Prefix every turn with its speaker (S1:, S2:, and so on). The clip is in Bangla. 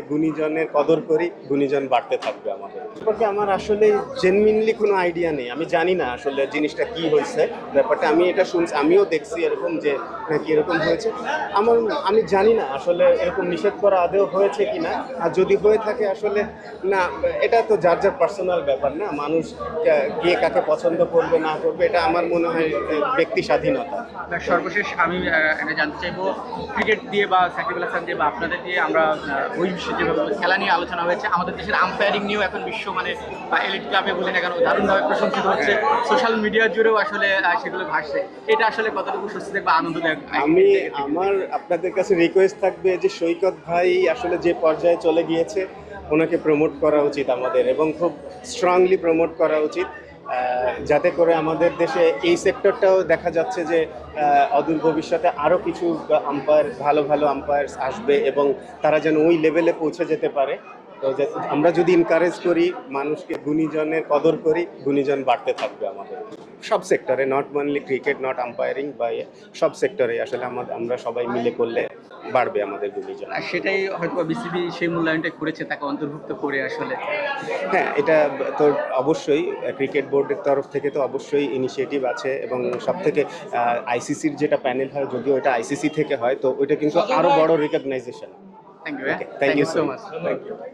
S1: গুণীজনের কদর করি, গুণীজন বাড়তে থাকবে আমাদের। সম্পর্কে আমার আসলে জেনুইনলি কোনো আইডিয়া নেই, আমি জানি না আসলে জিনিসটা কি হয়েছে ব্যাপারটা। আমি এটা শুনছি, আমিও দেখছি এরকম যে নাকি এরকম হয়েছে। আমি জানি না আসলে এরকম নিষেধ করা আদৌ হয়েছে কিনা, আর যদি হয়ে থাকে আসলে না, এটা তো যার যার পার্সোনাল ব্যাপার না, মানুষ কে কাকে পছন্দ করবে না করবে এটা আমার মনে হয় ব্যক্তি স্বাধীনতা।
S2: সর্বশেষ আমি এটা জানতে চাইবো, ক্রিকেট দিয়ে বা সাকিব আল হাসান দিয়ে বা আপনাদের দিয়ে আমরা বহির্বিশ্বে যেভাবে খেলা নিয়ে আলোচনা হয়েছে, আমাদের দেশের আম্পায়ারিং নিয়েও এখন বিশ্ব মানে এলিট ক্লাবে বলে না কেন দারুণভাবে প্রশংসিত হচ্ছে, সোশ্যাল মিডিয়া জুড়েও আসলে সেগুলো ভাসছে। এটা আসলে কতটুকু স্বস্তিদায়ক বা আনন্দদায়ক?
S1: আমার আপনাদের কাছে রিকোয়েস্ট থাকবে যে সৈকত ভাই আসলে যে পর্যায়ে চলে গিয়েছে ওনাকে প্রমোট করা উচিত আমাদের, এবং খুব স্ট্রংলি প্রমোট করা উচিত, যাতে করে আমাদের দেশে এই সেক্টরটাও দেখা যাচ্ছে যে অদূর ভবিষ্যতে আরও কিছু ভালো ভালো আম্পায়ার্স আসবে এবং তারা যেন ওই লেভেলে পৌঁছে যেতে পারে। তো আমরা যদি এনকারেজ করি, মানুষকে গুণীজনের কদর করি, গুণীজন বাড়তে থাকবে আমাদের সব সেক্টরে, not only cricket, not umpiring বা সব সেক্টরে আসলে আমরা সবাই মিলে করলে বাড়বে আমাদের গুণীজন।
S2: আর সেটাই হয়তো বিসিবি সেই মূল্যায়নটা করেছে, তাকে অন্তর্ভুক্ত করে আসলে।
S1: হ্যাঁ, এটা তো অবশ্যই ক্রিকেট বোর্ডের তরফ থেকে তো অবশ্যই ইনিশিয়েটিভ আছে, এবং সব থেকে আইসিসির যেটা প্যানেল হয়, যদিও এটা আইসিসি থেকে হয়, তো ওইটা কিন্তু আরও বড় recognition.
S2: Thank you,
S1: thank you so
S2: so
S1: much.
S2: Much.